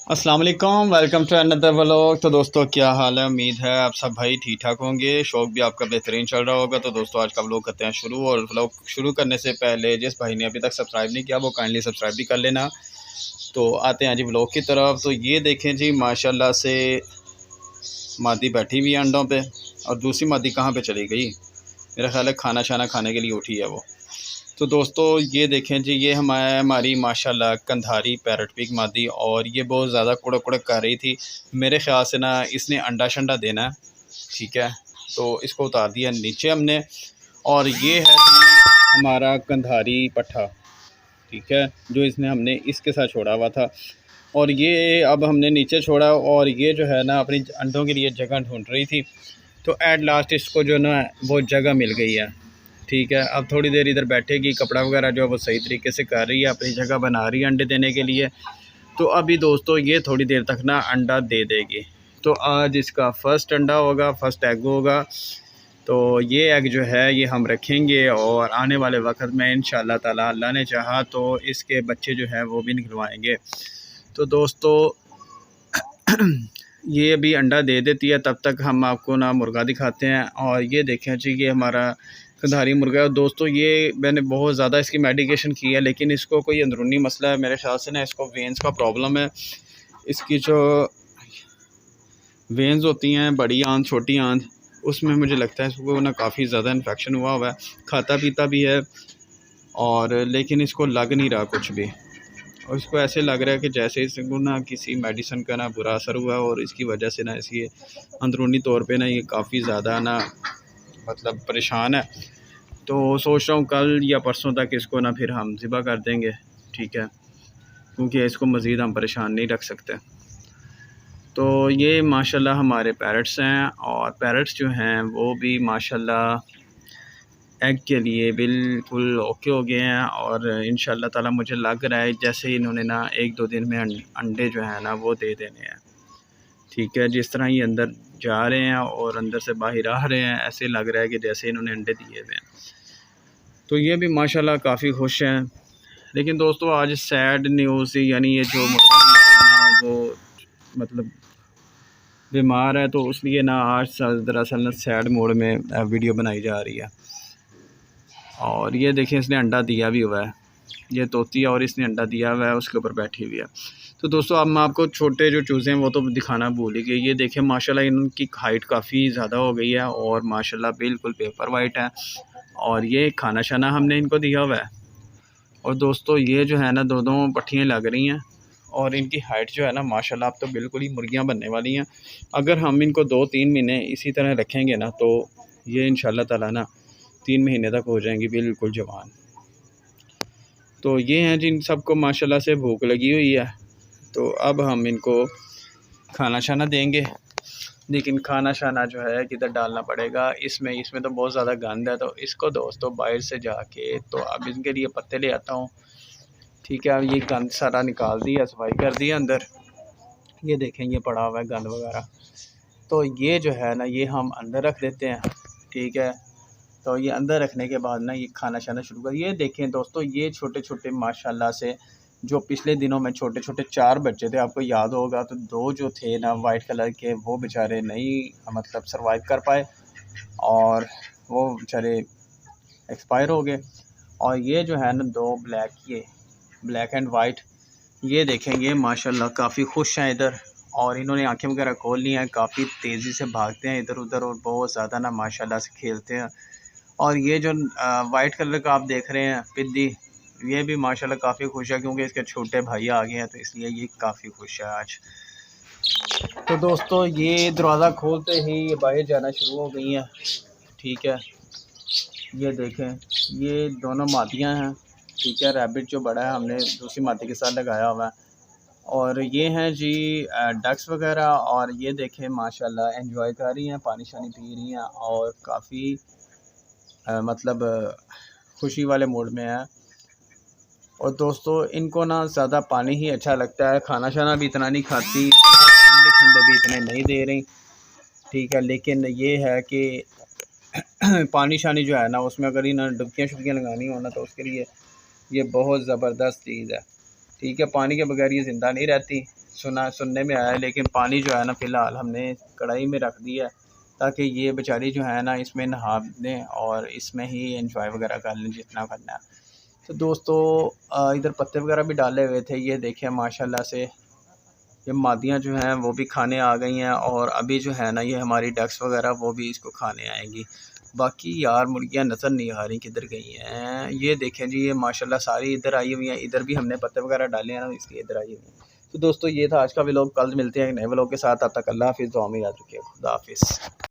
अस्सलाम वालेकुम, welcome to another vlog. तो दोस्तों क्या हाल है, उम्मीद है आप सब भाई ठीक ठाक होंगे। शौक भी आपका बेहतरीन चल रहा होगा। तो दोस्तों आज का व्लॉग करते हैं शुरू। और व्लॉग शुरू करने से पहले जिस भाई ने अभी तक सब्सक्राइब नहीं किया वो काइंडली सब्सक्राइब भी कर लेना। तो आते हैं जी व्लॉग की तरफ। तो ये देखें जी माशाल्लाह से मादी बैठी हुई है अंडों पे, और दूसरी मादी कहाँ पे चली गई, मेरा ख्याल है खाना शाना खाने के लिए उठी है वो। तो दोस्तों ये देखें जी, ये हमारी माशाल्लाह कंधारी पैरट पिग मादी, और ये बहुत ज़्यादा कुड़क कुड़क कर रही थी। मेरे ख्याल से ना इसने अंडा शंडा देना है, ठीक है। तो इसको उतार दिया नीचे हमने। और ये है जी हमारा कंधारी पट्ठा, ठीक है, जो इसने हमने इसके साथ छोड़ा हुआ था। और ये अब हमने नीचे छोड़ा, और ये जो है ना अपनी अंडों के लिए जगह ढूंढ रही थी। तो एट लास्ट इसको जो ना वो जगह मिल गई है, ठीक है। अब थोड़ी देर इधर बैठेगी, कपड़ा वगैरह जो है वो सही तरीके से कर रही है, अपनी जगह बना रही है अंडे देने के लिए। तो अभी दोस्तों ये थोड़ी देर तक ना अंडा दे देगी। तो आज इसका फ़र्स्ट अंडा होगा, फ़र्स्ट एग होगा। तो ये एग जो है ये हम रखेंगे, और आने वाले वक्त में इंशाल्लाह ताला अल्लाह ने चाहा तो इसके बच्चे जो है वो भी निकलवाएंगे। तो दोस्तों ये अभी अंडा दे देती है, तब तक हम आपको ना मुर्गा दिखाते हैं। और ये देखें जी ये हमारा कंधारी मुर्गा है। दोस्तों ये मैंने बहुत ज़्यादा इसकी मेडिकेशन की है, लेकिन इसको कोई अंदरूनी मसला है मेरे ख्याल से ना, इसको वेंस का प्रॉब्लम है। इसकी जो वेंस होती हैं, बड़ी आंत छोटी आंत, उसमें मुझे लगता है इसको ना काफ़ी ज़्यादा इन्फेक्शन हुआ हुआ है। खाता पीता भी है, और लेकिन इसको लग नहीं रहा कुछ भी। और इसको ऐसे लग रहा है कि जैसे इसको ना किसी मेडिसिन का ना बुरा असर हुआ है, और इसकी वजह से ना इसकी अंदरूनी तौर पे ना ये काफ़ी ज़्यादा ना मतलब परेशान है। तो सोच रहा हूँ कल या परसों तक इसको ना फिर हम ज़िबा कर देंगे, ठीक है, क्योंकि इसको मज़ीद हम परेशान नहीं रख सकते। तो ये माशाल्लाह हमारे पैरट्स हैं, और पैरट्स जो हैं वो भी माशाल्लाह एग के लिए बिल्कुल ओके हो गए हैं। और इंशाल्लाह ताला मुझे लग रहा है जैसे इन्होंने ना 1-2 दिन में अंडे जो हैं ना वो दे देने हैं, ठीक है। जिस तरह ये अंदर जा रहे हैं और अंदर से बाहर आ रहे हैं, ऐसे लग रहा है कि जैसे इन्होंने अंडे दिए हुए हैं। तो ये भी माशाल्लाह काफ़ी खुश हैं। लेकिन दोस्तों आज सैड न्यूज़, यानी ये जो मुर्गा है ना वो मतलब बीमार है, तो इसलिए ना आज दरअसल ना सैड मोड में वीडियो बनाई जा रही है। और ये देखिए इसने अंडा दिया भी हुआ है, ये तोती है और इसने अंडा दिया हुआ है, उसके ऊपर बैठी हुई है। तो दोस्तों अब मैं आपको छोटे जो चूज़े हैं वो तो दिखाना भूल ही गई। ये देखें माशाल्लाह इनकी हाइट काफ़ी ज़्यादा हो गई है, और माशाल्लाह बिल्कुल पेपर वाइट है। और ये खाना शाना हमने इनको दिया हुआ है। और दोस्तों ये जो है ना दो पट्टियाँ लग रही हैं, और इनकी हाइट जो है ना माशाल्लाह अब तो बिल्कुल ही मुर्गियाँ बनने वाली हैं। अगर हम इनको 2-3 महीने इसी तरह रखेंगे ना, तो ये इंशाल्लाह ताला ना 3 महीने तक हो जाएंगी बिल्कुल जवान। तो ये हैं जिन सबको माशाल्लाह से भूख लगी हुई है। तो अब हम इनको खाना शाना देंगे, लेकिन खाना शाना जो है किधर डालना पड़ेगा, इसमें तो बहुत ज़्यादा गंद है। तो इसको दोस्तों बाहर से जाके तो अब इनके लिए पत्ते ले आता हूँ, ठीक है। अब ये गंद सारा निकाल दिया, सफाई कर दिया अंदर। ये देखें ये पड़ा हुआ है गंद वगैरह। तो ये जो है ना ये हम अंदर रख देते हैं, ठीक है। तो ये अंदर रखने के बाद ना ये खाना शाना शुरू कर। ये देखें दोस्तों ये छोटे छोटे माशाल्लाह से जो पिछले दिनों में छोटे छोटे 4 बच्चे थे, आपको याद होगा। तो 2 जो थे ना वाइट कलर के, वो बेचारे नहीं मतलब सरवाइव कर पाए, और वो बेचारे एक्सपायर हो गए। और ये जो है ना 2 ब्लैक, ये ब्लैक एंड वाइट, ये देखें ये माशाल्लाह काफ़ी खुश हैं इधर। और इन्होंने आंखें वगैरह खोल ली हैं, काफ़ी तेज़ी से भागते हैं इधर उधर, और बहुत ज़्यादा ना माशाल्लाह से खेलते हैं। और ये जो वाइट कलर का आप देख रहे हैं पिद्दी, ये भी माशाल्लाह काफ़ी खुश है, क्योंकि इसके छोटे भाई आ गए हैं, तो इसलिए ये काफ़ी खुश है आज। तो दोस्तों ये दरवाज़ा खोलते ही ये बाहर जाना शुरू हो गई हैं, ठीक है। ये देखें ये दोनों मादियाँ हैं, ठीक है। रैबिट जो बड़ा है हमने दूसरी मादी के साथ लगाया हुआ है। और ये हैं जी डक्स वगैरह, और ये देखें माशाल्लाह एंजॉय कर रही हैं, पानी शानी पी रही हैं, और काफ़ी मतलब खुशी वाले मूड में है। और दोस्तों इनको ना ज़्यादा पानी ही अच्छा लगता है, खाना शाना भी इतना नहीं खाती, ठंडे ठंडे भी इतने नहीं दे रही, ठीक है। लेकिन ये है कि पानी शानी जो है ना उसमें अगर इन डुबकियाँ शुबकियाँ लगानी हो ना, तो उसके लिए ये बहुत ज़बरदस्त चीज़ है। ठीक है, पानी के बगैर ये ज़िंदा नहीं रहती, सुनने में आया है। लेकिन पानी जो है ना फ़िलहाल हमने कढ़ाई में रख दिया है ताकि ये बेचारी जो है ना इसमें नहा दें और इसमें ही एंजॉय वगैरह कर लें जितना करना है। तो दोस्तों इधर पत्ते वगैरह भी डाले हुए थे, ये देखें माशाल्लाह से ये मादियाँ जो हैं वो भी खाने आ गई हैं और अभी जो है ना ये हमारी डक्स वगैरह वो भी इसको खाने आएंगी। बाकी यार मुर्गियाँ नज़र नहीं आ रही किधर गई हैं। ये देखें जी, ये माशाल्लाह सारी इधर आई हुई हैं, इधर भी हमने पत्ते वगैरह डाले हैं ना इसलिए इधर आई हुई हैं। तो दोस्तों ये था आज का व्लॉग, कल मिलते हैं एक नए व्लॉग के साथ। तब तक अल्लाह हाफ़िज़, दुआ में याद रखिए, खुदा हाफ़िज़।